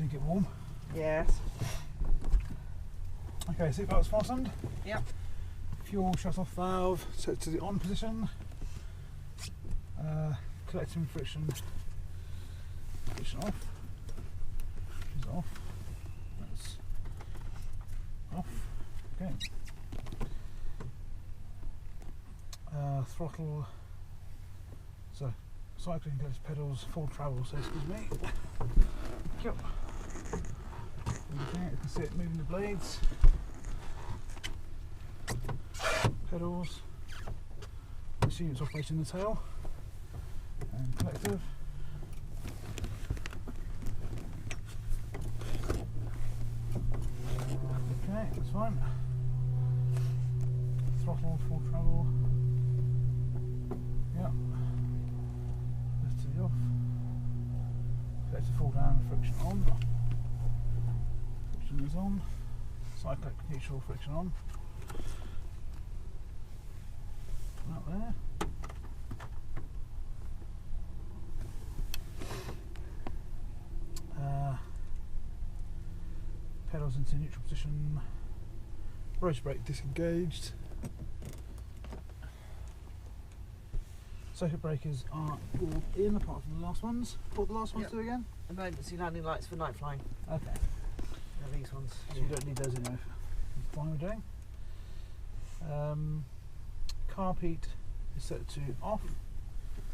so you get warm. Yes. Okay, seatbelts fastened. Yep. Fuel shut off valve set to the on position. Collecting friction off. Is off. That's off. Okay. Throttle. So cycling goes pedals full travel. So excuse me. Yep. Okay, you can see it moving the blades. Pedals. This unit's operating the tail and collective. Okay, that's fine. Throttle, full travel. Yep. Lift to the off. Collective full down, friction on. Friction is on. Cyclic neutral, friction on. Out there. Pedals into neutral position. Rotor brake disengaged. Circuit breakers are all in, apart from the last ones. What the last ones do again? Emergency landing lights for night flying. Okay. They're these ones. So you don't need those anyway. Fine we're doing. Carpet is set to off.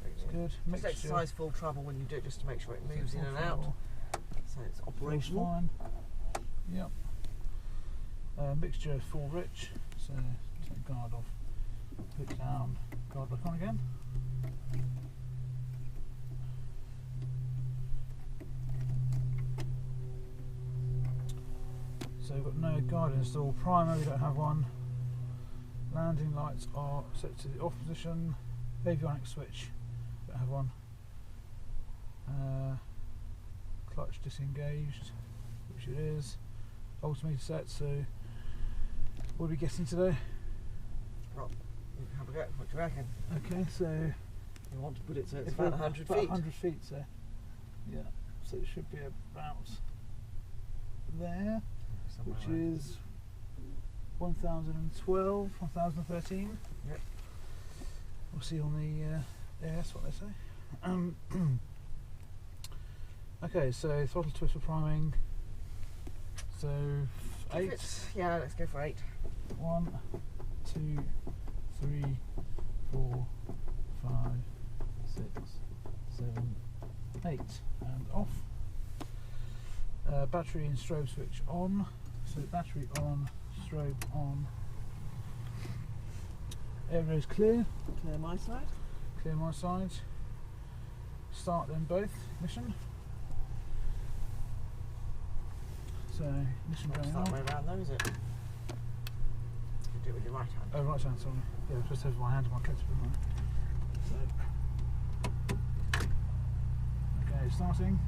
It's good. Just Mixture. exercise full travel when you do it, just to make sure it moves in and out. So it's operational. Fine. Yep. Mixture full rich. So take guard off. Hook down. Guard back on again. So we've got no guard installed. Primer, we don't have one. Landing lights are set to the off position. Avionics switch, don't have one. Clutch disengaged, which it is. Altimeter set, so what are we getting today? Well, you can have a go. What do you reckon? Okay, so You want to put it so it's about 100 feet. About 100 feet, so yeah. So it should be about there, Somewhere which around. is 1012, 1013. Yep. We'll see on the AS what they say. Okay, so throttle twist for priming. So 8. Yeah, let's go for 8. 1, 2, 3, 4, 5, 6, 7, 8, and off. Battery and strobe switch on. So battery on, strobe on. Aero's clear. Clear my side. Clear my side. Start them both. Mission. So mission It's going that on. way around though, is it? You do it with your right hand. Oh, right hand, sorry. Yeah, just have my hand on my collective in So. Okay, starting.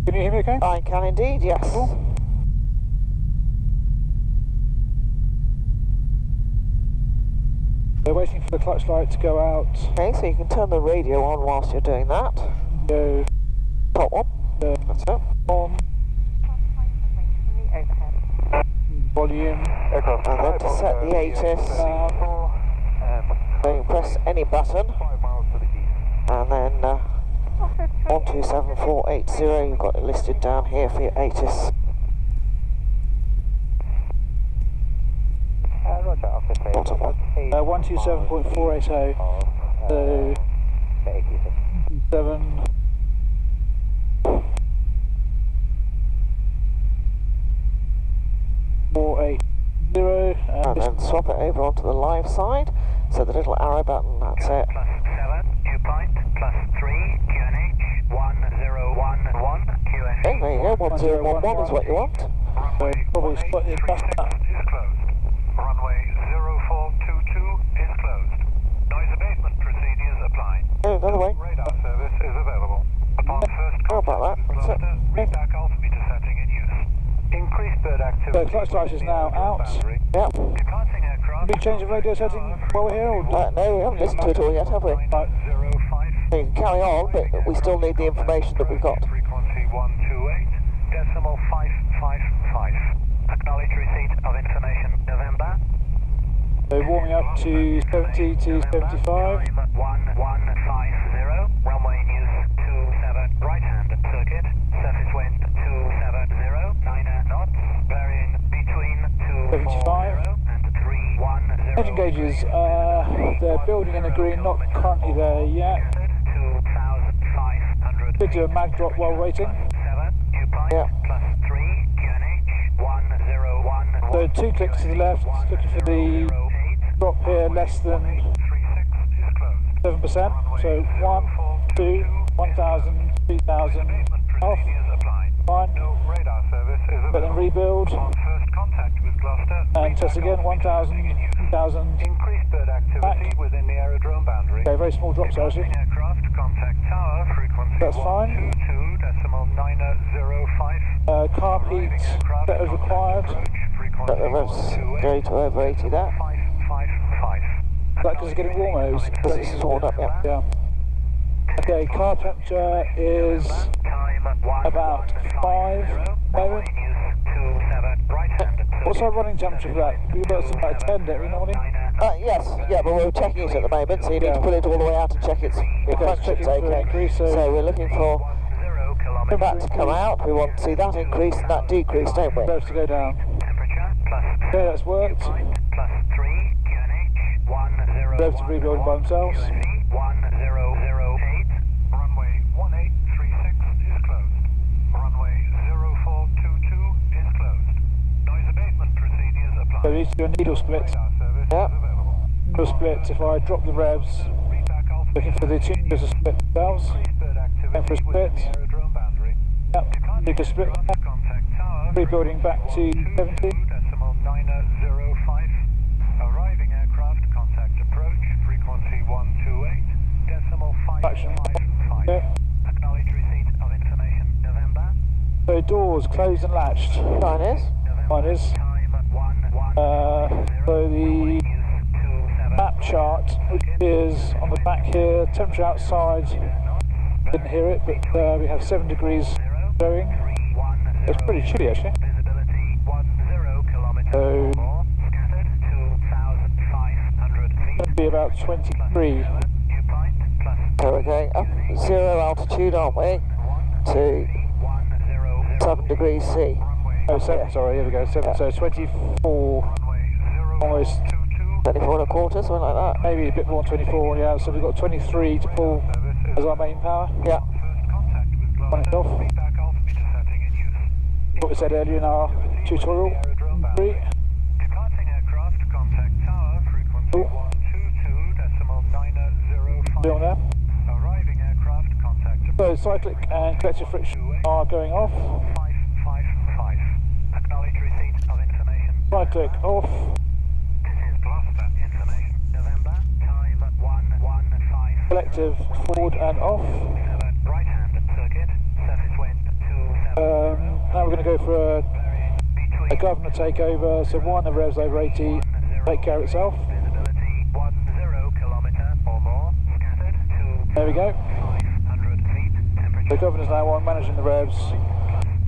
Can you hear me okay? I can indeed, yes. Cool. They're waiting for the clutch light to go out. Okay, so you can turn the radio on whilst you're doing that. Go. Top one. That's it. On. Volume. And then to set the ATIS, so you press any button, and then 127480, you've got it listed down here for your ATIS. 127.480. So 7. And then swap it over onto the live side. So the little arrow button, that's it. +7, dew point, +3, QNH, 1011, QNH. Okay, there you go, 1011 is what you want. Runway Probably slightly past that. is closed. Runway 0422 is closed. Noise abatement procedures applied. Oh, another way. Radar service is available. Upon first How about contact that? with That's it. Gloucester, read back altimeter setting in use. Increased bird activity. So clutch light is now out. Yep. Departing aircraft. Have we changed the radio setting while we're here? Or No, we haven't listened to it all yet, have we? Right. 05. You can carry on, but we still need the information that we've got. Frequency 128.555. Acknowledge receipt of information. November. So warming up to 70 to 75. Time 1150. Runway news 27. Right hand circuit. Surface wind 270. 9 knots. Varying between 240 and 310. Engine gauges, they're building in the green, not currently there yet. 2,500. Could do a mag drop while waiting. 7. Dew point. Yeah. +3. QNH 1011. So 2 clicks to the left, looking for the drop here less than 7%. So 1, 2, 1,000, 2,000, off. Fine. Radar service is But then rebuild on first contact with Gloucester. and test again. 1,000, 2,000. Increased bird activity Back. within the aerodrome boundary. Okay, very small drops actually. Aircraft contact tower frequency. That's fine. 122.905. Carb heat that is required. Let the revs go to over 80 there. 555. Is that because it's getting warmer? Because it's warmed up, yeah. Yeah. Okay, car temperature is about 5 moment. What's our running temperature for that? We got about 10, don't we, normally? Yes, yeah, but we're checking it at the moment, so you need to pull it all the way out and check it's functions okay. Increase, So we're looking for that to come out. We want to see that increase and that decrease, don't we? Those to go down. Okay, that's worked. Revs to rebuild by themselves. 1008. Runway 1836 is closed. Runway 0422 is closed. Noise abatement procedures applied. So we need to do a needle split. Radar service Yep. is available. Needle split, if I drop the revs, Read back looking for the tuners to split themselves. increased bird And for a activity within split. the aerodrome boundary. Yep, needle split. Contact tower. Rebuilding back to 70. 2.905. Arriving aircraft contact approach frequency 128.555. Yeah. Acknowledge receipt of information. November. So doors closed and latched. Fine is. Mine is. Time 11. So the map chart, which is on the back here, temperature outside, didn't hear it, but we have 7 degrees showing. It's pretty chilly actually. Visibility 10 kilometers So or more. Scattered 2,500 feet. it'll be about 23. Dew point plus So we're going up 0 altitude, aren't we? To 7 degrees C. Oh, 7, sorry, here we go, 7, so 24, almost, 24 and a quarter, something like that. maybe a bit more than 24, yeah, so we've got 23 to pull as our main power. Yeah. On it off. What we said earlier in our tutorial. 3. Departing aircraft contact tower frequency 122.905. Be on there. Arriving aircraft contact So cyclic and collective friction are going off. 555. Acknowledge receipt of information. Cyclic off. This is Gloucester information. November. Time 115. Collective forward and off. Right hand circuit. Surface wind 27. Now we're going to go for a governor takeover. So one of revs over 80, take care of itself. Visibility 10 kilometer or more. Scattered 2. There we go. 500 feet. Temperature The governor's now on, managing the revs.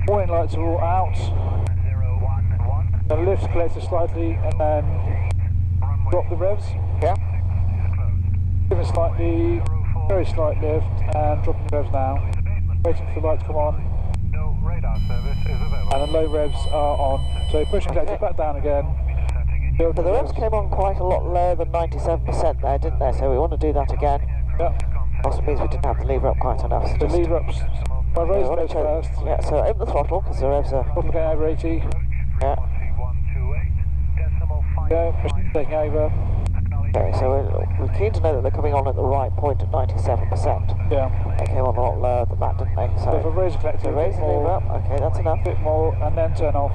Warning lights are all out. 1011. Going to lift collector slightly and then drop the revs. Yeah. Give it slightly, very slight lift and dropping the revs now. Waiting for the light to come on. No radar service is available. And the low revs are on. So pushing collector back down again. So the revs came on quite a lot lower than 97% there, didn't they? So we want to do that again. Yeah. Also means we didn't have the lever up quite enough. So The just, lever ups. Well, raise we wanna those first. yeah, so open the throttle because the revs are... Throttle going over 80. Yeah. Yeah, machine taking over. Okay, so we're keen to know that they're coming on at the right point at 97%. Yeah. They came on a lot lower than that, didn't they? So if I So, raise the collector, so raise the lever up. Okay, that's enough. a bit more, and then turn off.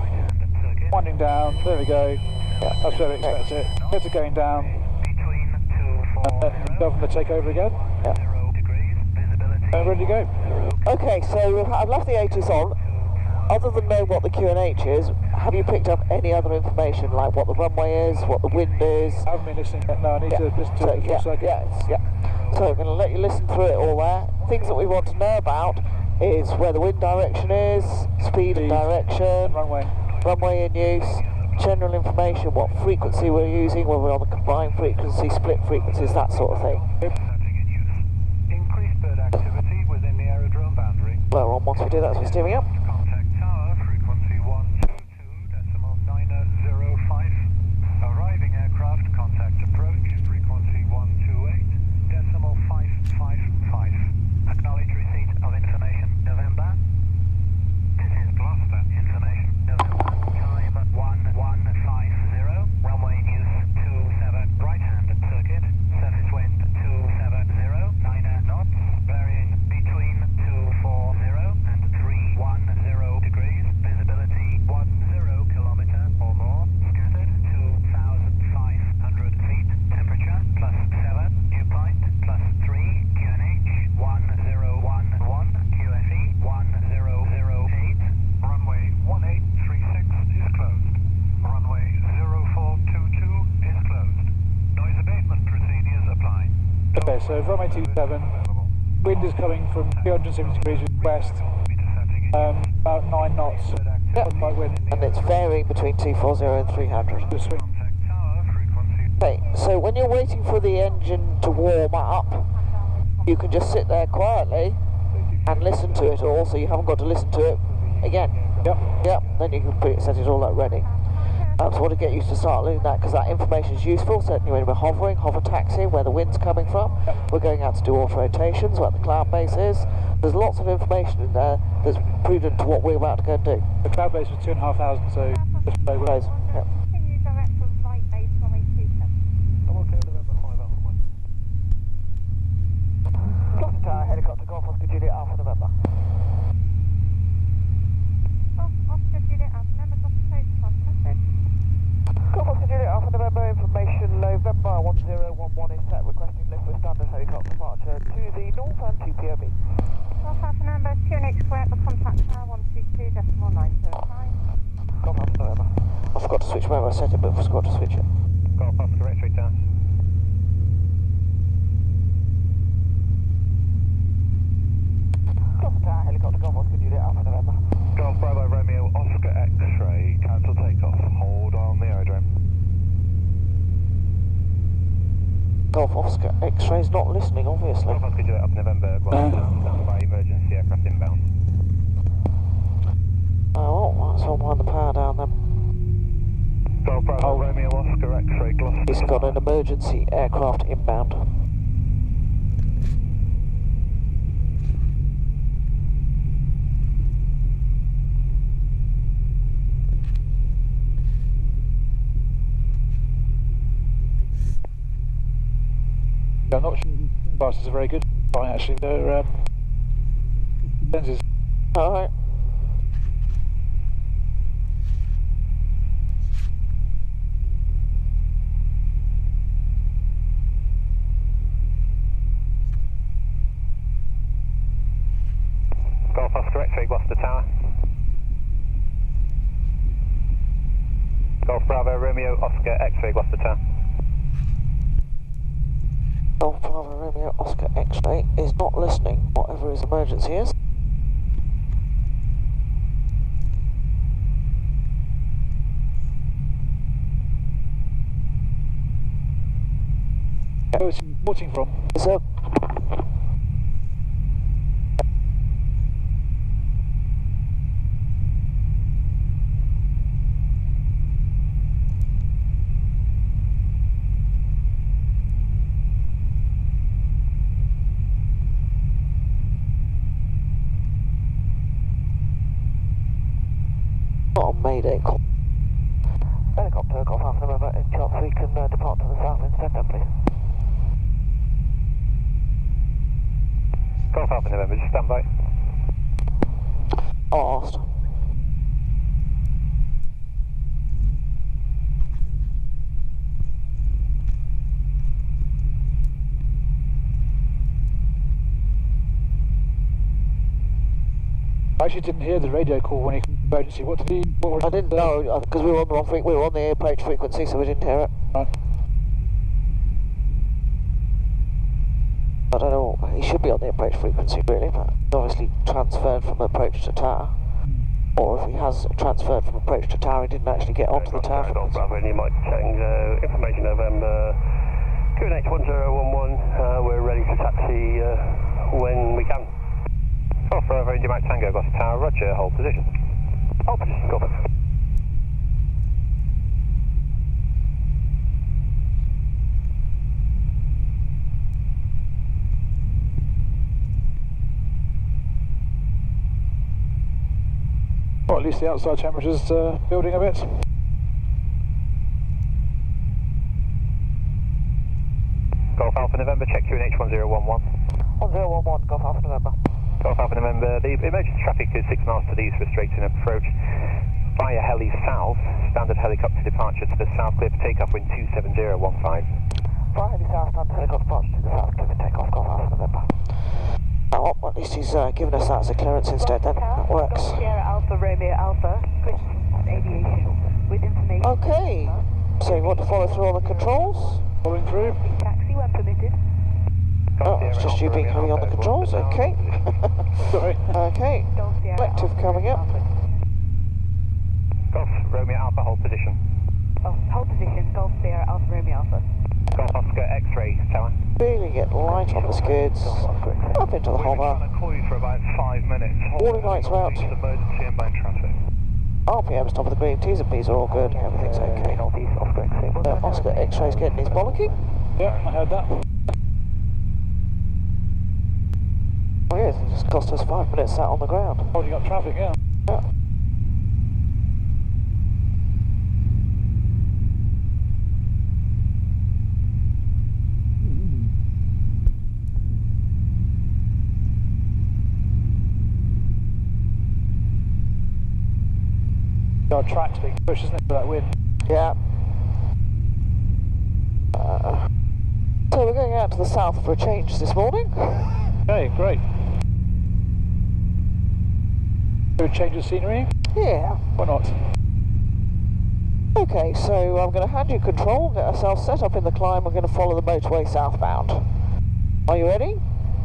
Winding down, there we go. Yeah. That's where we expect it. Get it going down, and then governor take over again. Yeah. And ready to go. Okay, so I've left the 80s on. Other than knowing what the Q&H is, have you picked up any other information, like what the runway is, what the wind is? I haven't been listening yet. No, I need to listen to So, it before so I can... yeah. So I'm going to let you listen through it all there. Things that we want to know about is where the wind direction is, speed and direction, runway in use, general information, what frequency we're using, whether we're on the combined frequency, split frequencies, that sort of thing. Increased bird activity within the aerodrome boundary. Well, once we do that, we're steering up. Contact tower, frequency 122.905. Arriving aircraft, contact approach, frequency 128.555. Acknowledge receipt of information, November. This is Gloucester, information, November. Time 1150. Runway in use 27, right-hand circuit. Surface wind 270, 9 knots. Varying between 240 and 310 degrees. Visibility 10 kilometer or more. Scattered 2,500 feet. Temperature +7. Dew point +3. QNH 1011. QFE 1008. Runway 1836 is closed. Runway 0422 is closed. Noise abatement procedures apply. Okay, so runway 27. Wind is coming from 370 degrees west. About 9 knots. Yep. By wind. And it's varying between 240 and 300. Just swing. Okay, so when you're waiting for the engine to warm up, you can just sit there quietly and listen to it all, so you haven't got to listen to it again. Yep. Yep, then you can set it all up ready. So I want to get you to start doing that because that information is useful, certainly when we're hovering, hover taxiing, where the wind's coming from. Yep. We're going out to do auto rotations, what the cloud base is. There's lots of information in there that's prudent to what we're about to go and do. The cloud base was 2,500, so just play with it. Close. Yep. Continue direct for right base from 827. I'm okay, November 5 Alpha 1. Gloucester Tower, helicopter, Golf Oscar Juliet Alpha November. Oscar Juliet Alpha, number Gloucester Coast, pass message. Golf Oscar Juliet Alpha November, information November 1011 is set, requesting lift with standard helicopter departure to the north and to POB. Golf Alpha number, QNH square for contact tower 122.905. Golf Oscar November. I forgot to switch, remember I set it, but I forgot to switch it. Golf Oscar X-ray tower. Gloucester Tower, helicopter, Golf Oscar Juliet Alpha November. Golf Bravo Romeo Oscar X-ray. Cancel takeoff. Hold on the aerodrome. Golf Oscar X-ray's not listening, obviously. Golf Oscar Juliet up November. Stand by emergency aircraft inbound. Oh, well, so I'll wind the power down then. Golf Bravo Romeo Oscar X-ray Gloucester. He's got an emergency aircraft inbound. I'm not sure buses are very good. Fine, actually, they're lenses. Alright. Golf Oscar X-ray Gloucester Tower. Golf Bravo Romeo Oscar X-ray Gloucester Tower. Golf Bravo Romeo Oscar X-ray is not listening, whatever his emergency is. Where was he reporting from? Is there... Mayday call. Helicopter, Golf Alpha November, in chance we can depart to the south instead then, please. Golf Alpha November, just stand by. Asked. I actually didn't hear the radio call when he came to emergency. What did he? What I didn't know because we were on the wrong we were on the approach frequency, so we didn't hear it. Right. I don't know. He should be on the approach frequency really, but he's obviously transferred from approach to tower. Or if he has transferred from approach to tower, he didn't actually get onto the tower frequency. Bravo, and you might change information November. QNH 1011. We're ready to taxi when we can. Golf Bravo, India Mike Tango, Gloucester Tower, Roger, hold position. Hold position, go back. Well, at least the outside temperature's building a bit. Golf Alpha November, check QNH 1011. 1011, Golf Alpha November. Golf Alpha November, the emergency traffic is 6 miles to the east for a straight-in approach via heli south. Standard helicopter departure to the south, clear for takeoff, wind 27015. Via heli south, standard helicopter departure to the south, clear for takeoff, Golf Alpha November. Oh, well, at least he's given us that as a clearance instead then, that works. Sierra Alpha, Romeo Alpha, British Aviation, with information. Okay, so you want to follow through on the controls? Following through. Taxi when permitted. Oh, it's just you being heavy on the controls, okay. Sorry. Okay, collective coming up. Golf Romeo Alpha, hold position. Oh, hold position, Golf Sierra Alpha, Romeo Alpha. Golf Oscar X-ray tower. Feeling it light on the skids, up into the We've been hover. trying to call you for about 5 minutes. Warning lights are out. Emergency inbound traffic. RPM's top of the green, T's and P's are all good, everything's okay. Oscar X-ray's getting his bollocking. Yeah, I heard that. Oh yes, it just cost us 5 minutes sat on the ground. Holding up traffic, yeah. Yeah. Our track's being pushed, isn't it, for that wind? Yeah. So we're going out to the south for a change this morning. Okay, great. Do a change of scenery? Yeah. Why not? Okay, so I'm going to hand you control, get ourselves set up in the climb, we're going to follow the motorway southbound. Are you ready?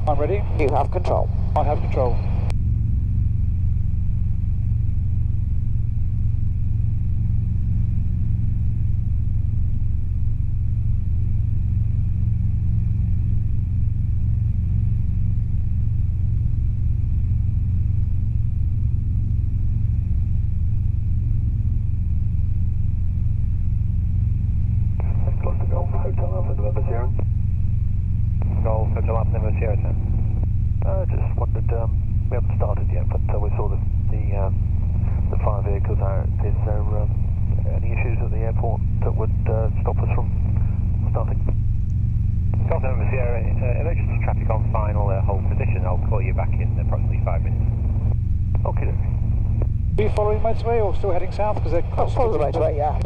I'm ready. You have control. I have control. Golf Hotel Alpha November Sierra 10. Just wondered, we haven't started yet, but we saw the fire vehicles out. Is there any issues at the airport that would stop us from starting? Golf November Sierra, emergency traffic on final hold position. I'll call you back in approximately 5 minutes. Okay. Are you following motorway or still heading south? Because they're Follow the motorway, yeah.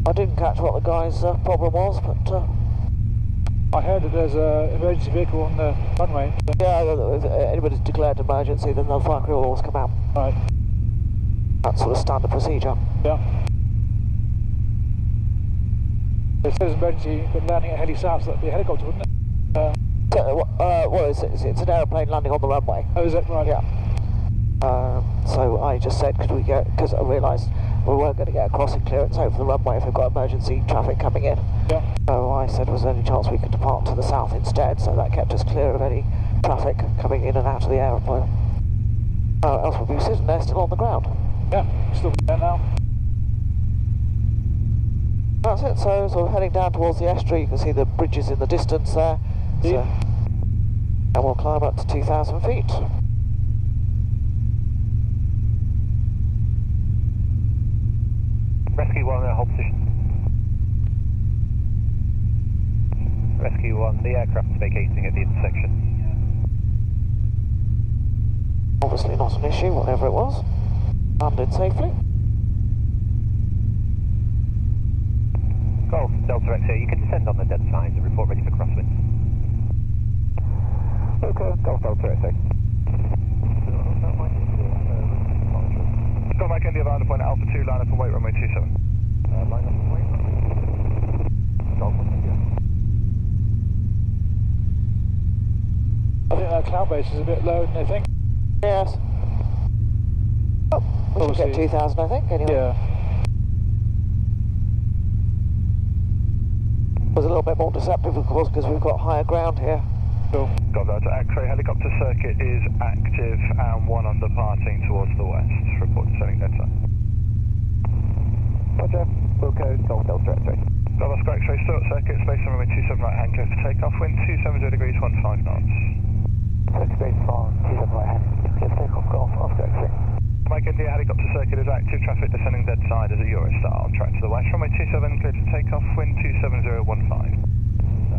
I didn't catch what the guy's problem was, but... I heard that there's an emergency vehicle on the runway. Yeah, if anybody's declared emergency, then the fire crew will always come out. Right. That's sort of standard procedure. Yeah. It says emergency, but landing at heli south, so that'd be a helicopter, wouldn't it? Well, it's an aeroplane landing on the runway. Oh, is it? Right. Yeah. So I just said, could we go, because I realised we weren't going to get a crossing clearance over the runway if we've got emergency traffic coming in. Yeah. So I said, was there any chance we could depart to the south instead, so that kept us clear of any traffic coming in and out of the aeroplane. Else we'll be sitting there still on the ground. Yeah, still there now. That's it, so we're heading down towards the estuary. You can see the bridges in the distance there. So, and we'll climb up to 2,000 feet. Rescue 1, hold position. Rescue 1, the aircraft is vacating at the intersection. Obviously not an issue, whatever it was. Landed safely. Golf Delta X-ray, you can descend on the dead side and report ready for crosswind. Okay, Golf Delta X-ray. Go back India Line point Alpha 2, line up and wait runway 27. Line up and wait. Golf India. I think that cloud base is a bit low, don't you think? Yes. Oh, we should get 2,000 I think, anyway. Yeah. It was a little bit more deceptive of course because we've got higher ground here. Cool. Got that. X-ray helicopter circuit is active and one on departing towards the west. Report descending dead side. Roger. Wilco, Golf Delta X-ray. Golf Oscar X-ray, Stuart circuit, space on runway 27 right hand, clear for takeoff, wind 270 degrees, 15 knots. Space on 27 right hand, clear for takeoff, Golf Oscar X-ray. Mike India helicopter circuit is active, traffic descending dead side as a Eurostar on track to the west, runway 27 clear for takeoff, wind 27015.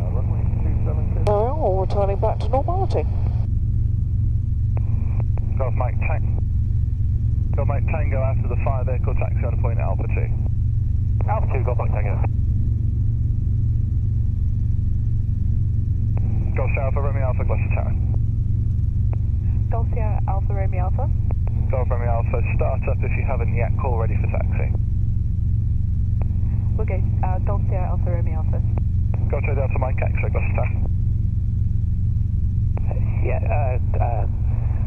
Runway 270. Now we're all returning back to normality. Golf Mike Tango after the fire vehicle taxi on a point at Alpha 2. Alpha 2, Golf Mike Tango. Golf Sierra Alpha Romeo Alpha Gloucester Tower. Golf Sierra Alpha Romeo Alpha. Golf Romeo Alpha, start up if you haven't yet, call ready for taxi. We'll go Golf Sierra Alpha Romeo Alpha. Golf Delta Mike X-ray Gloucester Tower. Yeah,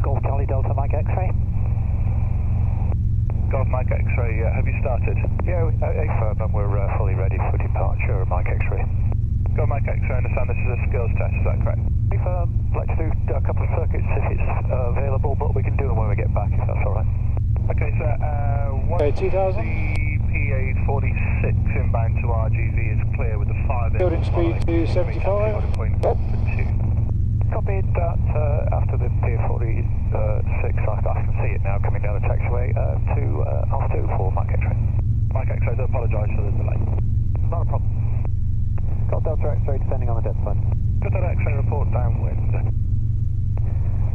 Golf Charlie Delta Mike X-ray. Golf Mike X-ray, have you started? Yeah, affirm and we're fully ready for departure, Mike X-ray. Golf Mike X-ray, I understand this is a skills test, is that correct? Affirm, like to do a couple of circuits if it's available, but we can do them when we get back if that's alright. Okay, so Okay, 2,000. the PA46 inbound to RGV is clear with the fire vehicle. Building speed to 75. Copied that after the PA46, I can see it now coming down the taxiway to Alpha 2 for Mike X-ray. Mike X-ray, I apologise for the delay. Not a problem. Got Delta X-ray descending on the dead side. Got that X-ray report downwind.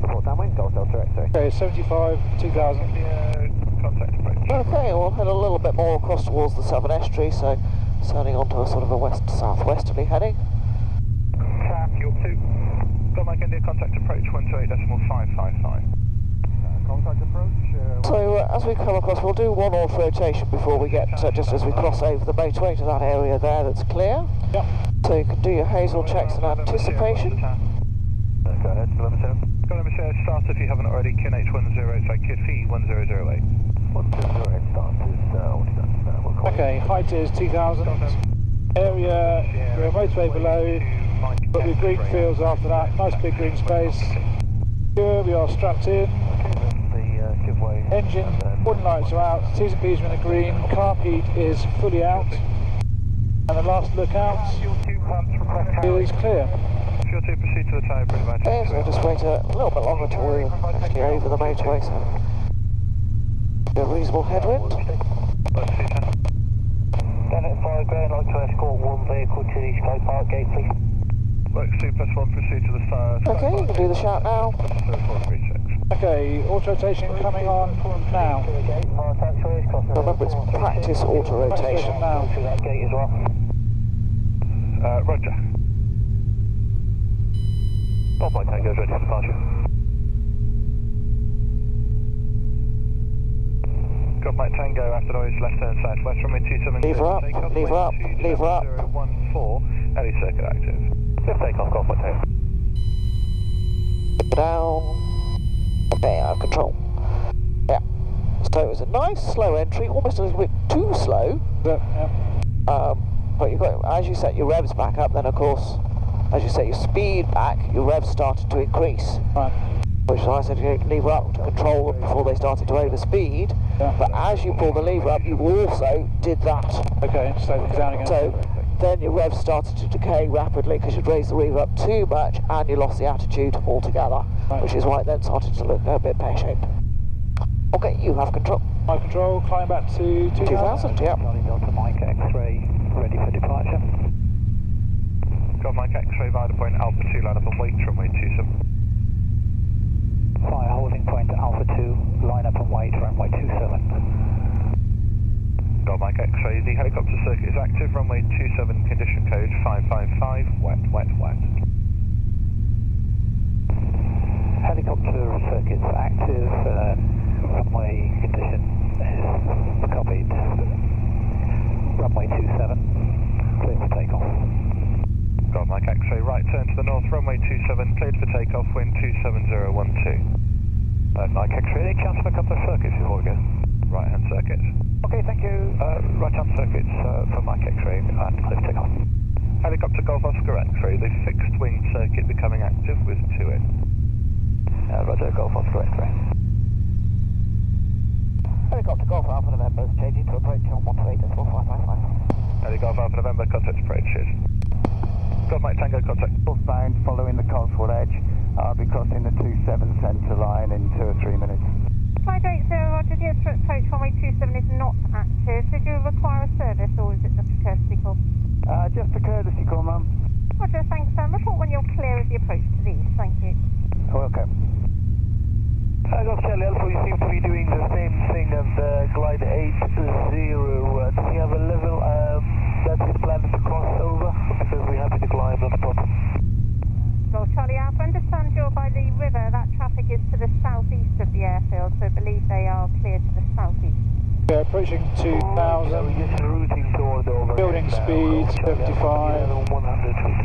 Report downwind, Delta X-ray. Okay, 75, 2,000. Contact approach. Okay, we'll head a little bit more across towards the southern estuary, so turning onto a sort of a west-southwesterly heading. Cap, York 2. Got Mike India, contact approach 128.555. Contact approach. So as we come across, we'll do one off rotation before we get, just as we cross over the motorway to that area there that's clear. Yep. So you can do your hazel checks in anticipation. Go ahead, Kilometer. Kilometer, start if you haven't already, KNH 10, sorry, KID 1008. 1008 start is, Okay, height is 2,000. Area, we're a motorway below, but with green fields after that. Nice big green space. Here we are strapped in. Engine, warning lights are out, T's and P's are in a green, carb heat is fully out, and the last lookout is clear. Fuel 2, proceed to the tower bridge. Okay, so we'll just wait a little bit longer till we're actually over the motorway, so a reasonable headwind. Dennet 5 Grand, I'd like to escort one vehicle to the Sky Park gate, please. Work 2 plus 1, proceed to the first. Okay, you can do the shout now. Okay, auto rotation coming on now. Remember, it's practice auto rotation. Now. Roger. All flight Tango's ready for departure. Got Mike Tango after noise left turn southwest runway 270. Lever up, lever up, lever up. 014, LE circuit active. Just take off, Golf Mike Tango. Down. Okay, out of control. Yeah. So it was a nice slow entry, almost a little bit too slow. Yeah. But you've got, as you set your revs back up, then of course, as you set your speed back, your revs started to increase. Right. Which is why I said you lever up to control them before they started to overspeed. Yeah. But as you pull the lever up, you also did that. Okay, slow things down again. So then your revs started to decay rapidly because you'd raised the lever up too much and you lost the attitude altogether. Right. Which is why it then started to look a bit pear-shaped. Okay, you have control. My control, climb back to 2000. 2000, yeah. Charlie Delta Mike X-ray, ready for departure. Got Mike X-ray via the point Alpha 2, line up and wait, runway 27. Fire holding point Alpha 2, line up and wait, runway 27. Got Mike X-ray, the helicopter circuit is active, runway 27, condition code 555, wet, wet, wet. Helicopter circuits active, runway condition is copied. Runway 27, clear for takeoff. Got Mike X-ray, right turn to the north, runway 27, cleared for takeoff, wind 27012. Mike X-ray, any chance for a couple of circuits before we go? Right hand circuits. Okay, thank you. Right hand circuits for Mike X-ray and clear for takeoff. Helicopter Golf Oscar X-ray, the fixed wing circuit becoming active with 2 in. Roger, Golf Oscar X-ray. Helicopter Golf Alpha November is changing to approach on 128.555. Heli Golf Alpha November, contact approach, cheers. Got Mike Tango, contact. Northbound following the Cotswold Edge. I'll be crossing the 27 centre line in 2 or 3 minutes. 580, roger, the approach runway 27 is not active. Did you require a service or is it just a courtesy call? Just a courtesy call, ma'am. Roger, thanks. Report when you're clear of the approach to the east. Thank you. Welcome. Golf Charlie Alpha, you seem to be doing the same thing as Glide 80. Do we have a level that is planned to cross over? Because we have to climb on the bottom. Golf Charlie Alpha, understand you're by the river. That traffic is to the southeast of the airfield, so believe they are clear to the southeast. Yeah, approaching 2000. So just routing toward over. Building speed 75. 100 feet.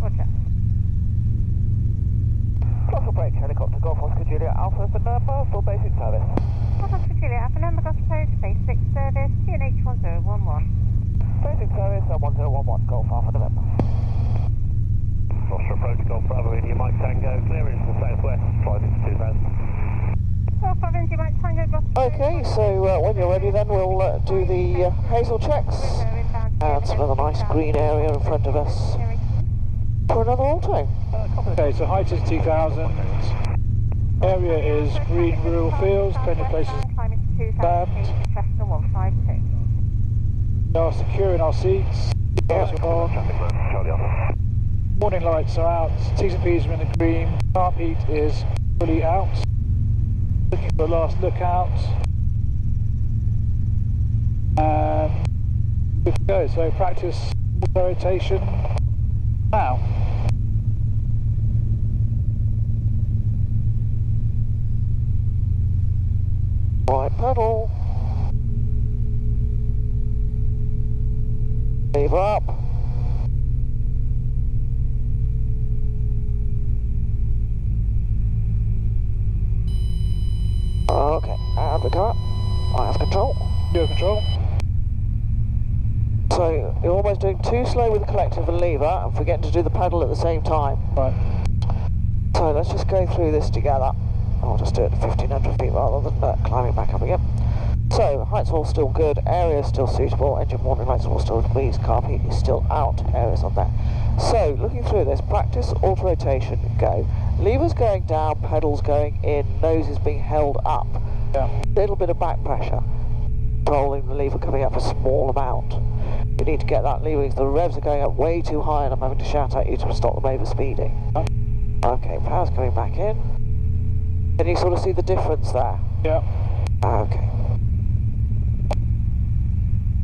Roger. Cross approach, helicopter Golf Oscar Juliet Alpha for number for basic service. Golf Oscar Juliet Alpha, number Golf approach, basic service, QNH 1011. Basic service at 1011, Golf Alpha November. Foster approach, Golf Bravo, India Mike Tango, clearance to the southwest, flight into 2000. Golf Bravo, India Mike Tango, Golf. Okay, so when you're ready then we'll do the hazel checks. And another nice green area in front of us for another auto. Okay, so height is 2000. Area is green rural fields, plenty of places land. Cessna 152. We are secure in our seats. Lights are on. Traffic burn, Charlie Alpha. Warning lights are out. T's and P's are in the green. Carb heat is fully out. Looking for the last lookout. And good to go. So practice rotation now. Right pedal. Lever up. Okay, and we go. I have control. Your control. So you're almost doing too slow with the collective and lever and forgetting to do the pedal at the same time. Right. So let's just go through this together. I'll just do it at 1500 feet rather than climbing back up again. So height's all still good, area is still suitable, engine warning lights are all still pleased, carb heat is still out, area's on there. So looking through this, practice auto rotation, go. Levers going down, pedals going in, nose is being held up. Yeah. Little bit of back pressure. Controlling the lever coming up a small amount. You need to get that lever because the revs are going up way too high and I'm having to shout at you to stop them overspeeding. Okay, power's coming back in. Can you sort of see the difference there? Yeah. Okay.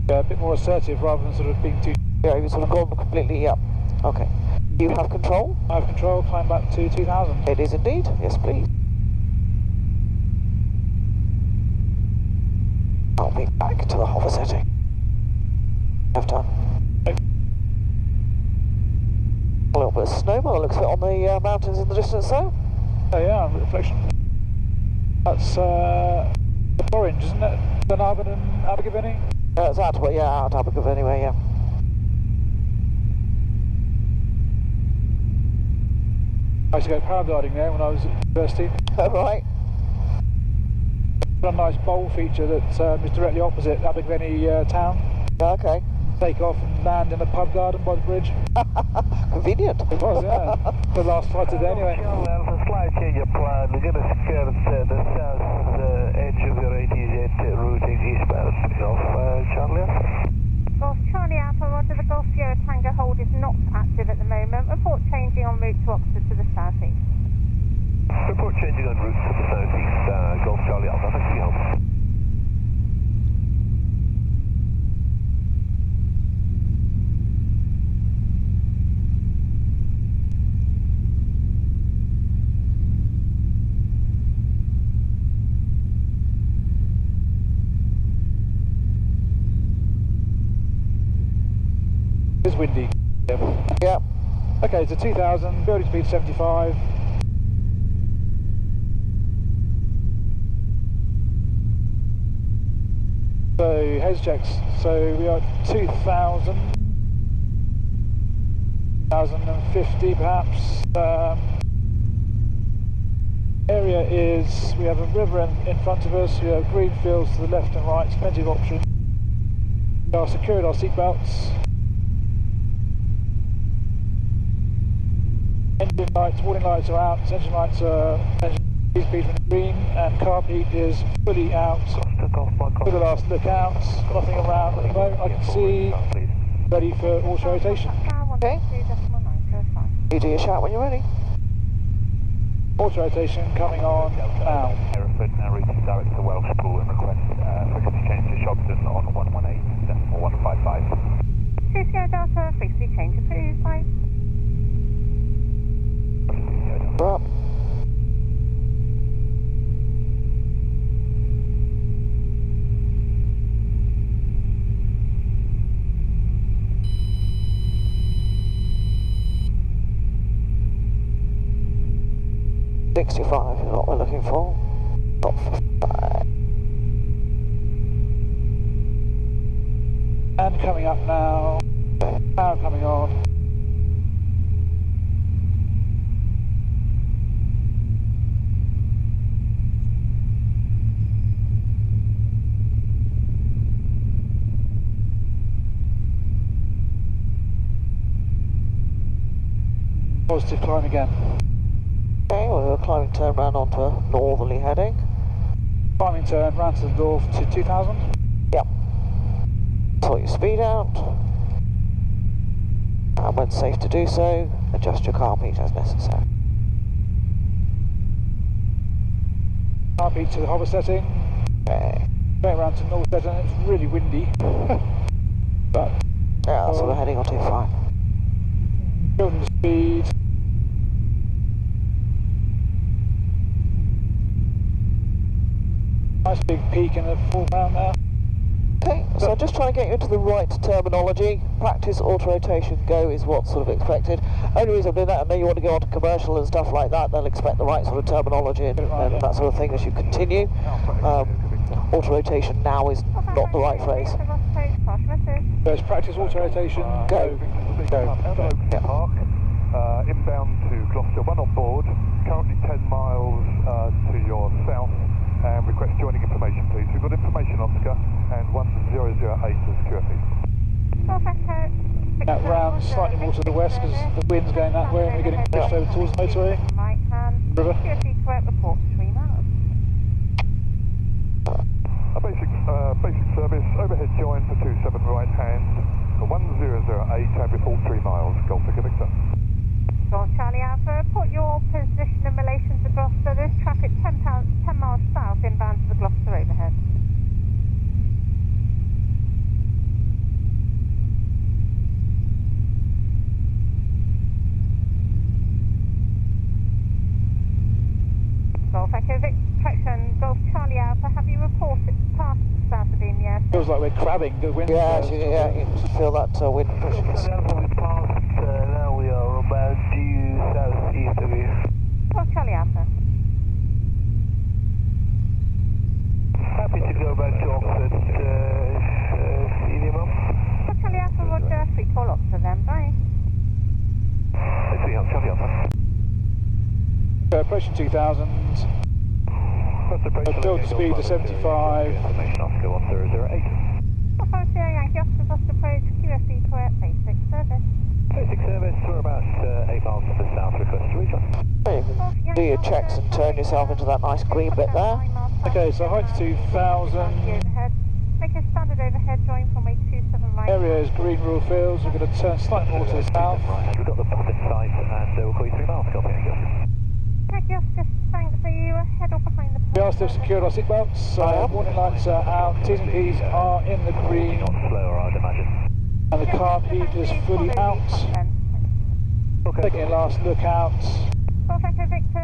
Yeah, a bit more assertive rather than sort of being too... Yeah, you've sort of gone completely up. Okay. You have control? I have control, climb back to 2000. It is indeed. Yes, please. I'll be back to the hover setting. Have done. Okay. A little bit of snow by the looks of it on the mountains in the distance there. Oh yeah, reflection. That's Orange, isn't it? Glenarvan and Abergavenny? It's out, yeah, out Abergavenny way, yeah. I used to go paragliding there when I was at university. Oh, right. A nice bowl feature that is directly opposite Abergavenny town. Okay. Take off and land in a pub garden by the bridge. Convenient. It was, yeah. The last flight of the day anyway. Alpha, slight change of plan. We're going to skirt the south edge of your ATZ routing eastbound. Golf Charlie Alpha. Golf Charlie Alpha, roger, the Golf Sierra Tango hold is not active at the moment. Report changing en route to Oxford to the southeast. Report changing en route to the southeast. Golf Charlie Alpha, thanks for your help. It's windy. Yeah. Okay, so 2000, building speed 75. So, heads checks. So we are 2000, 2050 perhaps. Area is, we have a river in front of us, we have green fields to the left and right, plenty of options. We are secured our seatbelts. Engine lights, warning lights are out, engine lights are speed green, and carb heat is fully out. For the last look out, nothing around at the moment. I can see ready for auto rotation. Okay. You do your shout when you're ready. Auto rotation coming on now. Hereford now reaching direct to Welsh School and request frequency change to Shobden on 118.155. 2 Sierra Delta, frequency change approved, bye. Up. $65 is what we're looking for. Not 55. And coming up now. Power coming on. Positive climb again. Okay, well, we're climbing turn round onto a northerly heading. Climbing turn round to the north to 2000. Yep. Sort your speed out. And when safe to do so, adjust your carb heat as necessary. Carb heat to the hover setting. Okay. Going around to north setting, it's really windy. But Yeah, that's what we're heading onto, fine. building speed. Nice big peak in the foreground there. Okay, so just trying to get you into the right terminology. Practice, auto rotation, go is what's sort of expected. Only reason I'm doing that, I know you want to go on to commercial and stuff like that, they'll expect the right sort of terminology and that sort of thing as you continue. Auto rotation now is not the right phrase. So it's practice auto rotation. Go. Yeah. Park, inbound to Gloucester, one on board, currently 10 miles to your south, and request joining information please. We've got information Oscar and 1008 as QFE. That round slightly more to the west because the wind's going that way and we're getting pushed over towards the motorway. Right hand. River. QFE correct report 3 miles. A basic service, overhead join for 27 right hand, 1008 and report 3 miles, Golf Victor. Golf Charlie Alpha, report your position in relation to Gloucester. There's traffic 10 miles south inbound to the Gloucester overhead. Golf Echo Vic Protection, Golf Charlie Alpha, have you reported past south of India? Feels like we're crabbing the wind. Yeah, you can feel that wind pushing us. Now we are about due southeast of you. Golf Charlie Alpha. Happy approaching 2000. Build the speed to 75. Information Oscar 1008. Yankee Oscar, bus approach, QFB correct, basic service. Basic service, we're about 8 miles to the south, request to reach us. You can do your checks and turn yourself into that nice green bit there. Okay, so height 2000. Make a standard overhead, join from a 27 right. Area is green rural fields. We're going to turn slightly more to the south. We've got the bus in sight and we'll call you 3 miles, copy. Yankee Oscar, thanks. Are you ahead or behind the We are still secured our seatbelts. Warning lights are out. T's and P's are in the green. Not slower, I'd imagine. And the carb heat is fully out. Taking a last look out.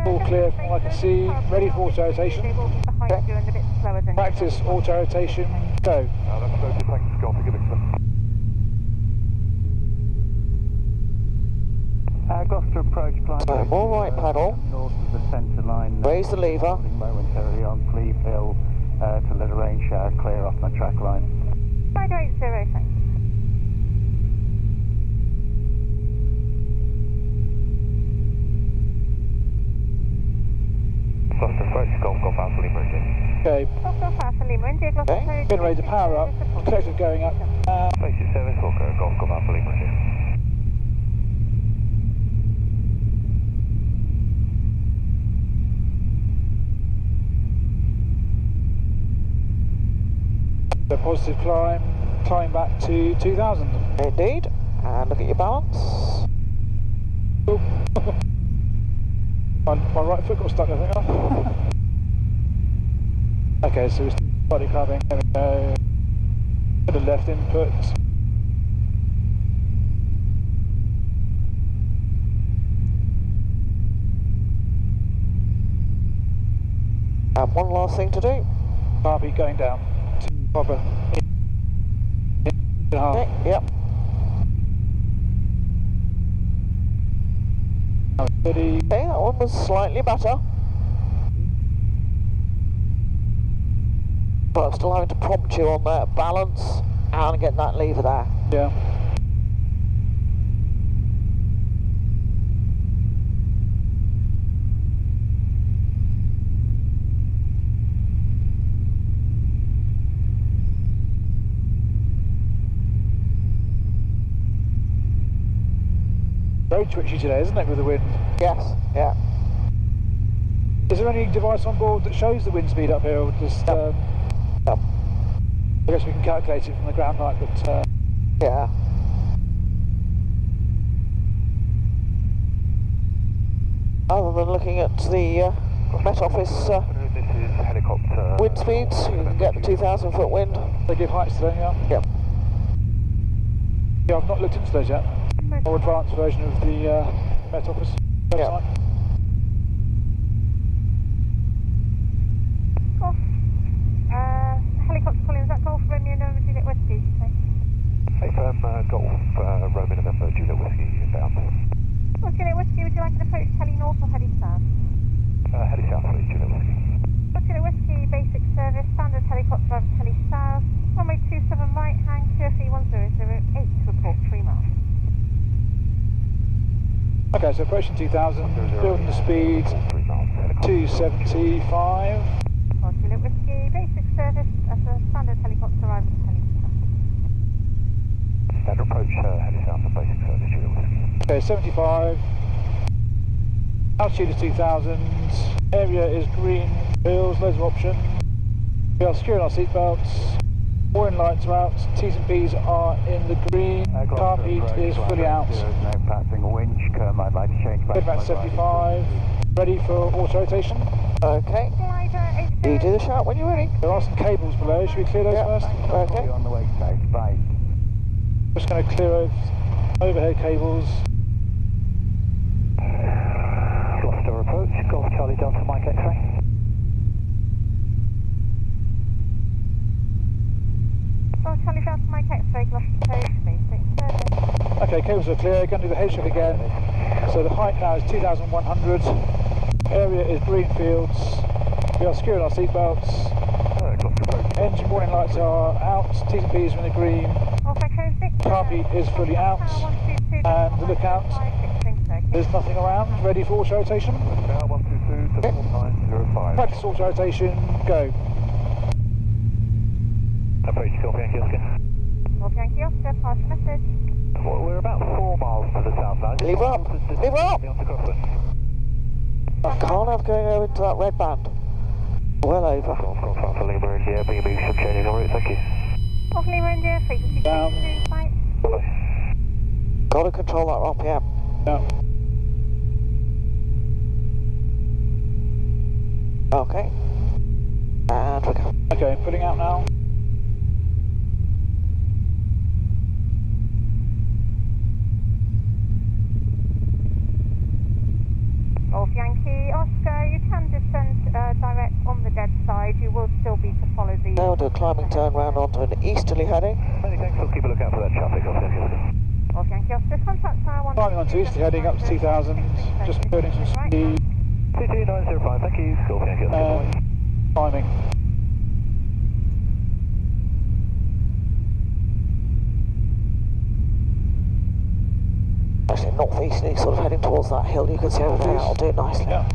All clear from what I can see. Ready for auto rotation. Practice auto rotation. Go. That's okay, thanks, Scott. Give it to them. Gloucester approach, climb. More right paddle. North of the centre line. Raise the lever. Momentarily on Cleve Hill to let a rain shower clear off my track line. 580, thanks. Gloucester approach, Golf Alpha Lima, Okay. Golf Alpha Lima, India Gloucester approach. Getting ready to power up. Collective going up. Basic service, Golf Alpha Lima, A positive climb back to 2000. Indeed. And look at your balance. My right foot got stuck, I think. Okay, so we're body clubbing. There we go. To the left input. And one last thing to do. Carb heat going down. Proper. Okay, yep. Okay, that one was slightly better. But I'm still having to prompt you on that balance and get that lever there. Yeah. Very twitchy today, isn't it, with the wind? Yes, yeah. Is there any device on board that shows the wind speed up here? Or just, Yep. I guess we can calculate it from the ground light, but Yeah. Other than looking at the Met Office This is helicopter. wind speeds, you can get the 2,000 foot wind. they give heights today, yeah? Yep. Yeah, I've not looked into those yet. More advanced version of the Met Office website. Golf. Helicopter calling, is that Golf Romeo November Juliet Whiskey, did you say? Hey, Golf Romeo November Juliet Whiskey inbound. Well, Juliet Whiskey, would you like an approach heli north or heli south? Heli south, please, Juliet Whiskey. Well, Juliet Whiskey, basic service, standard helicopter over heli south. Runway 27 right, hang, QFE 1008 to report 3 miles. Okay, so approaching 2000, building the speed 275. Well, Juliet Whiskey, basic service as a standard helicopter arrival to heli south. Standard approach, heli south and basic service, Juliet Whiskey. Okay, 75. Altitude is 2000. Area is green hills, loads of options. We are securing our seatbelts. Warning lights are out. T's and P's are in the green. Carb heat is fully out. No passing winch. I'd like to change back. About 75. Ready for auto rotation. Okay. You do the shout when you're ready. There are some cables below. Should we clear those first? Okay. On the way south, bye. Just going to clear overhead cables. Gloucester approach, Golf Charlie Delta Mike X-ray. Well, Charlie Delta Mike X-ray, Gloucester approach, basic service. Okay, cables are clear. Going to do the head check again. So the height now is 2,100. Area is green fields. We are securing our seatbelts. Engine warning lights are out. T's and P's are in the green. Carb heat is fully out. And the lookout. There's nothing around. Ready for auto rotation. Now 122, Practice auto rotation, go. Approach Golf Yankee Oscar. Golf Yankee Oscar, pass your message. We're about 4 miles to the south now. Leave her up! Leave her up! I can't have going over into that red band. Well over. Golf Alpha Lima India, be moved some changing on route, thank you. Golf Lima India, frequency Down. 22, flight. Bye-bye. Got to control that RPM. Yeah. Okay. And we go. Okay, putting out now. Golf Yankee Oscar, you can descend direct on the dead side. You will still be to follow the... Now do a climbing turn round onto an easterly heading. Many thanks, we'll keep a lookout for that traffic, Golf Yankee Oscar. Golf Yankee Oscar, contact tower 1. Climbing onto easterly heading up to 2000, just building some speed, CT905, thank you, Golf Yankee Oscar. and climbing. Actually northeasterly, sort of heading towards that hill you can see over there. I'll do it nicely. Yeah.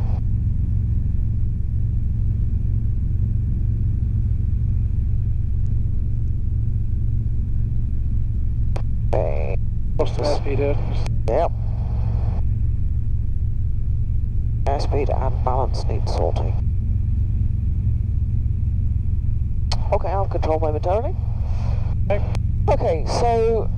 Okay. Lost some airspeed here. Yep. Airspeed and balance need sorting. Okay, I'll have control momentarily. Okay. Okay, so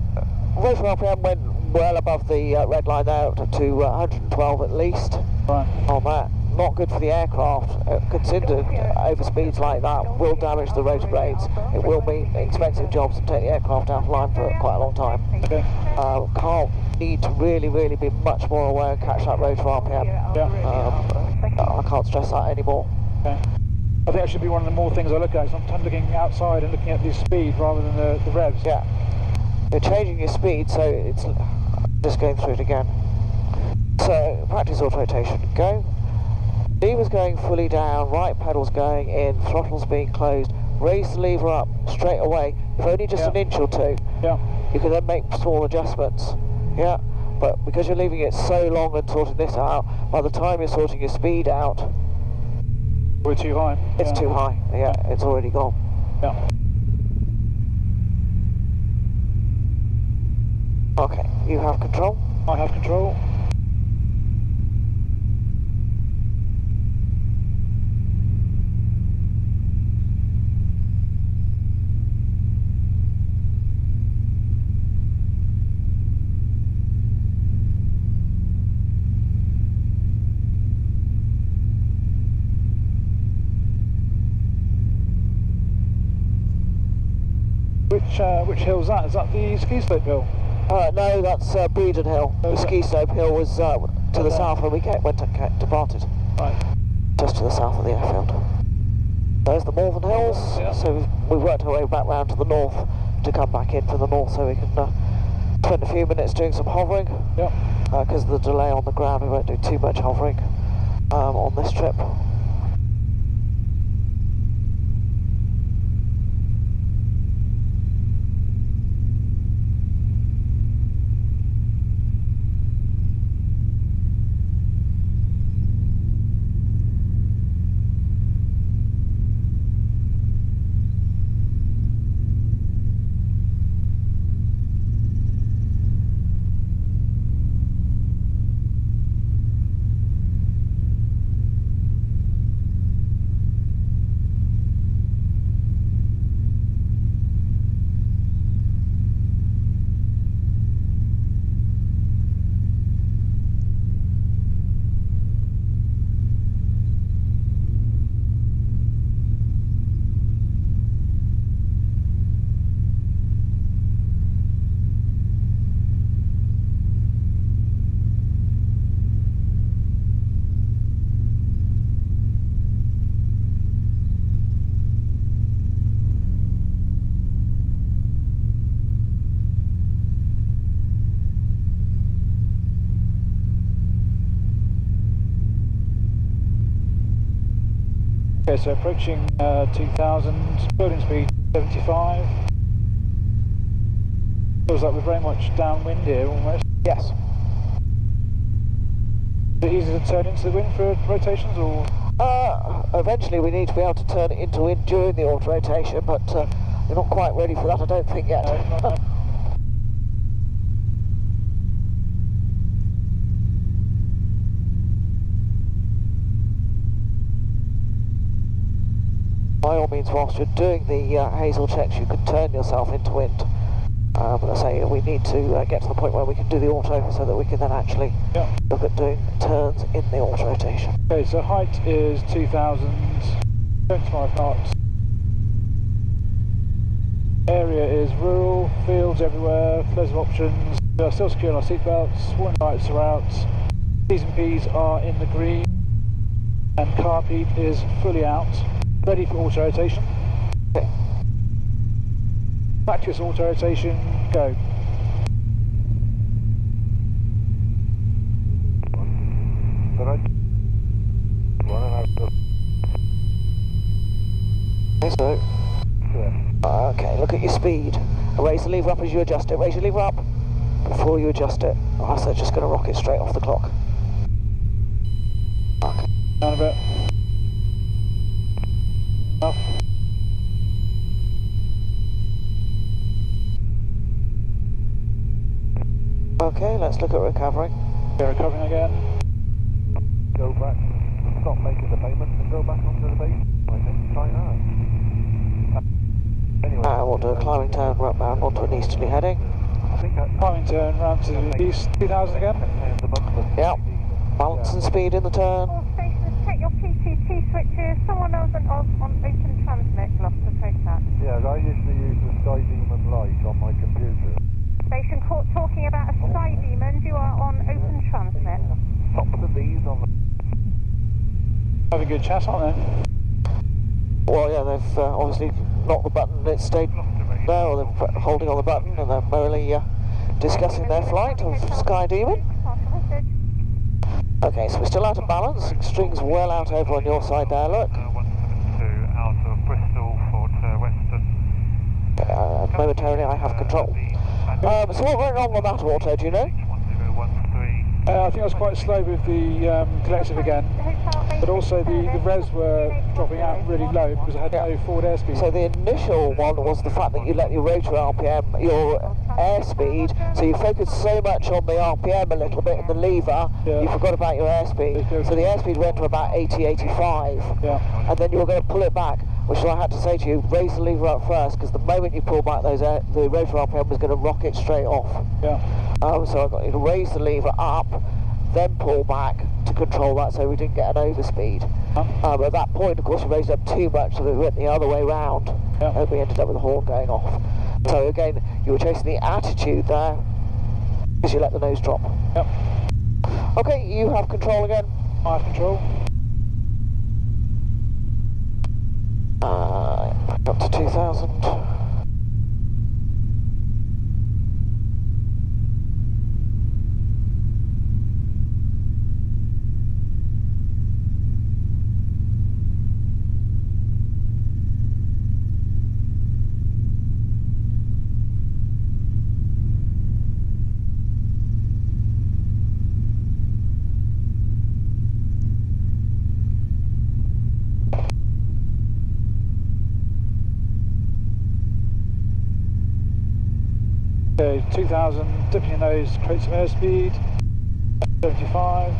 rotor RPM went well above the red line there, up to 112 at least Right. on that. Not good for the aircraft. Considered overspeeds like that will damage the rotor blades. It will mean expensive jobs and take the aircraft out of line for quite a long time. Okay. Car need to really be much more aware and catch that rotor RPM. Yeah. I can't stress that anymore. Okay. I think that should be one of the more things I look at. So I'm looking outside and looking at the speed rather than the revs. Yeah. You're changing your speed, so it's just going through it again. So, practice auto rotation, go. Lever's going fully down, right pedal's going in, throttle's being closed. Raise the lever up straight away, if only just an inch or two. Yeah. You can then make small adjustments. Yeah, but because you're leaving it so long and sorting this out, by the time you're sorting your speed out, We're too high. it's too high. Yeah, it's already gone. Yeah. Okay, you have control. I have control. Which hill's that? Is that the ski slope hill? No, that's Breeden Hill. The ski slope hill was to the south when we departed. Right. Just to the south of the airfield. There's the Malvern Hills, Yeah. so we've worked our way back round to the north to come back in from the north so we can spend a few minutes doing some hovering. Yeah. Because of the delay on the ground, we won't do too much hovering on this trip. Okay, so approaching 2000, building speed 75. Feels like we're very much downwind here almost. Yes. Is it easy to turn into the wind for rotations or? Eventually we need to be able to turn it into wind during the auto rotation, but we're not quite ready for that, I don't think yet. By all means, whilst you're doing the hazel checks, you could turn yourself into wind. But I say we need to get to the point where we can do the auto so that we can then actually look at doing turns in the auto rotation. Okay, so height is 2,075 knots. Area is rural, fields everywhere, loads of options. We are still securing our seatbelts, warning lights are out, T's and P's are in the green, and carb heat is fully out, ready for auto rotation. Okay. Practice auto rotation, go. Okay, look at your speed. Raise the lever up as you adjust it. Raise your lever up before you adjust it. Or else they're just going to rock it straight off the clock. Okay. Down a bit. Enough. Okay, let's look at recovering. Okay, recovering again. Go back, stop making the payment and go back onto the base. I think try that. Anyway, We'll do a climbing turn right round onto an easterly heading. I think Climbing turn round to the east, 2,000 again. Yep. Balance and speed in the turn. All stations, check your PTT switches. Someone else on open transmit, lost the contact. Yeah, I used to use the Sky Demon light on my computer. Station caught talking about a Sky Demon. You are on open transmit. Top of these on the... Having a good chat, aren't they? Well, yeah, they've obviously knocked the button, it stayed there, or they're holding on the button and they're merrily discussing their flight of Sky Demon. Okay, so we're still out of balance, string's well out over on your side there, look. 172 out of Bristol, Fort Western. Momentarily I have control. So what went wrong on that auto, do you know? 1013. I think I was quite slow with the collective again, but also the revs were dropping out really low because I had no forward airspeed. So the initial one was the fact that you let your rotor RPM, your airspeed, so you focused so much on the RPM a little bit in the lever, you forgot about your airspeed. So the airspeed went to about 80, 85, and then you were going to pull it back, which I had to say to you, raise the lever up first, because the moment you pull back those the rotor RPM was going to rock it straight off. So I got you to raise the lever up, then pull back to control that so we didn't get an overspeed. At that point, of course, we raised up too much so that we went the other way round, and we ended up with the horn going off. So again, you were chasing the attitude there, because you let the nose drop. Okay, you have control again. I have control. Back up to 2,000. Okay, 2,000, dipping your nose, create some airspeed, 75.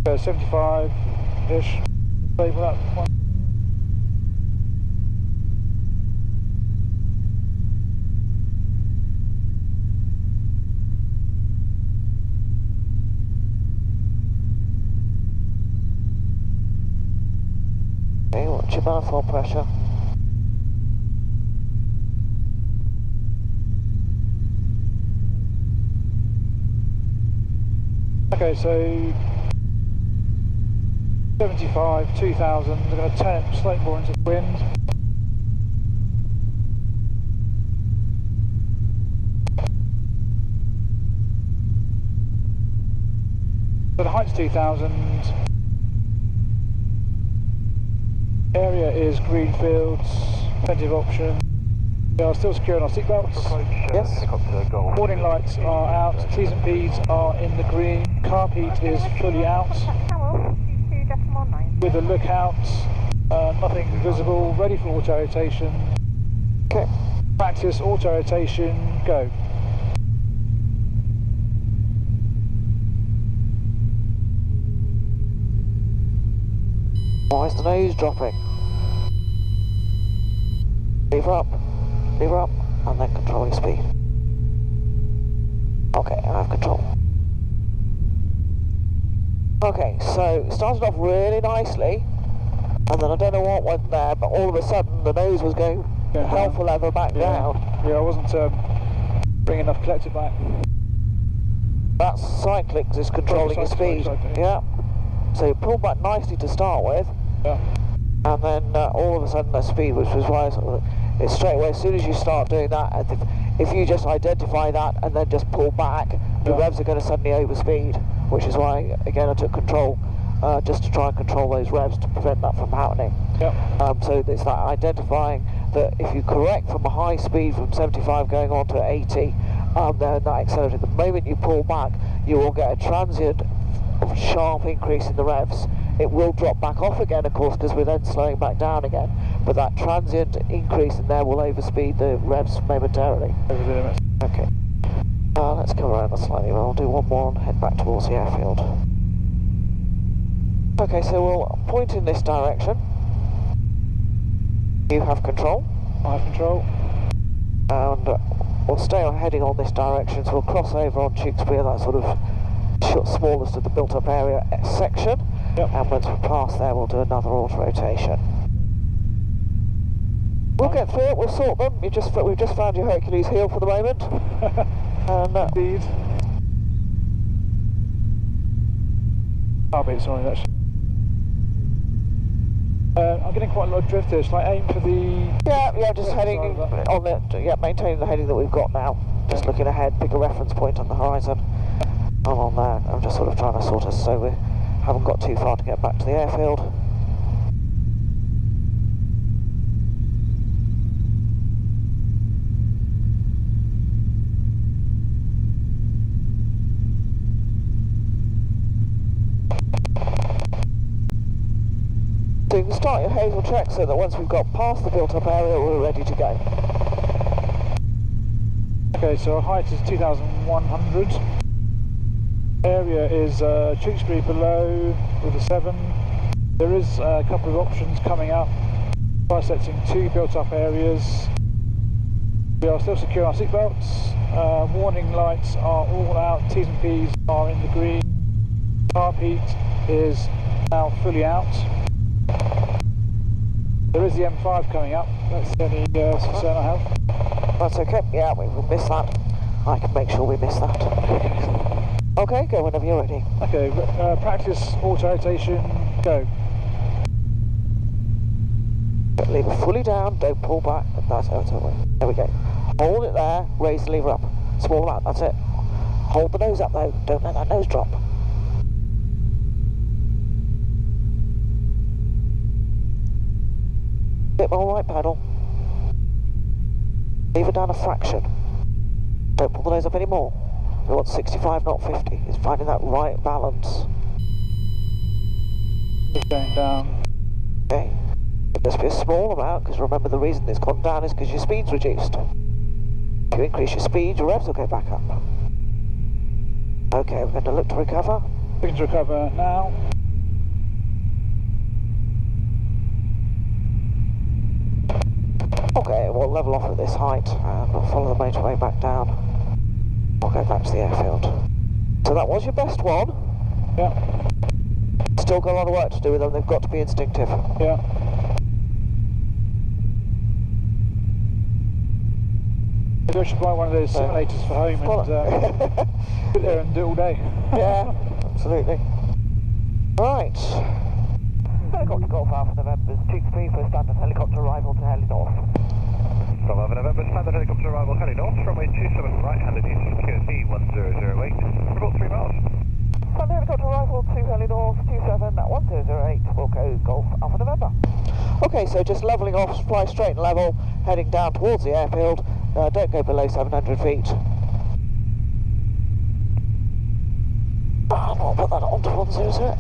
Okay, 75-ish, stable that one. Okay, watch your manifold pressure. Okay, so 75, 2,000, we're going to turn it slightly more into the wind. So the height's 2,000. Area is green fields, plenty of options. We are still securing our seatbelts. Yes. Helicopter Golf. Warning lights are out, T's and P's are in the green, carb heat is fully out. Contact Tower 22.19. With a lookout, nothing visible, ready for auto rotation. Okay. Practice auto rotation, go. Why is the nose dropping? Lever up, and then control your speed. Okay, I have control. Okay, so it started off really nicely, and then I don't know what went there, but all of a sudden the nose was going hell for leather back down. Yeah, I wasn't bringing enough collector back. That's cyclics is controlling your speed. Cyclic. Yeah. So you pulled back nicely to start with, Yeah. and then all of a sudden the speed, which was why it's straight away, as soon as you start doing that, if you just identify that and then just pull back, the revs are going to suddenly overspeed, which is why, again, I took control, just to try and control those revs to prevent that from happening. Yeah. So it's that identifying that if you correct from a high speed from 75 going on to 80, then that accelerates. The moment you pull back, you will get a transient sharp increase in the revs. It will drop back off again, of course, because we're then slowing back down again, but that transient increase in there will overspeed the revs momentarily. Over the limits. Okay. Let's come around slightly. We'll do one more and head back towards the airfield. Okay, so we'll point in this direction. You have control. I have control. And we'll stay on heading on this direction, so we'll cross over on Tewkesbury, that sort of smallest of the built-up area section. Yep. And once we pass there, we'll do another auto rotation. We'll get through it. We'll sort them. We've just found your Hercules heel for the moment. And Indeed. Carb heat, sorry, that's. I'm getting quite a lot of drift here. Shall I aim for the? yeah, just heading on the maintaining the heading that we've got now. Just looking ahead, pick a reference point on the horizon. I'm on there. I'm just sort of trying to sort us so we haven't got too far to get back to the airfield. So you can start your hazel check so that once we've got past the built-up area, we're ready to go. Okay, so our height is 2,100. Area is Tewkesbury below with a 7. There is a couple of options coming up, bisecting 2 built-up areas. We are still securing our seatbelts. Warning lights are all out, T's and P's are in the green. Carb heat is now fully out. There is the M5 coming up, that's the only concern I have. That's okay, yeah, we will miss that. I can make sure we miss that. Okay, go whenever you're ready. Okay, practice auto rotation, go. Lever fully down, don't pull back, that's out of the way. There we go. Hold it there, raise the lever up. Small amount, that's it. Hold the nose up though, don't let that nose drop. Bit more right pedal. Lever down a fraction. Don't pull the nose up anymore. We want 65, not 50. It's finding that right balance. Just going down. Okay. It must be a small amount, because remember the reason it's gone down is because your speed's reduced. If you increase your speed, your revs will go back up. Okay, we're going to look to recover. Looking to recover now. Okay, we'll level off at this height and we'll follow the motorway back down. We'll go back to the airfield. So that was your best one. Yeah. Still got a lot of work to do with them, they've got to be instinctive. Yeah. Maybe I should buy one of those simulators for home and sit there and do it all day. Yeah, absolutely. Right. Helicopter Golf Alpha November's Tewkesbury for standard helicopter arrival to Heli North. From Alpha November, standard helicopter arrival Heli North, runway 27 right-handed east, QSE 1008, report 3 miles. Standard helicopter arrival to Heli North, 27 at 1008, we'll go Golf Alpha November. Okay. Okay, so just levelling off, fly straight and level, heading down towards the airfield. Don't go below 700 feet. And I'll put that onto 100.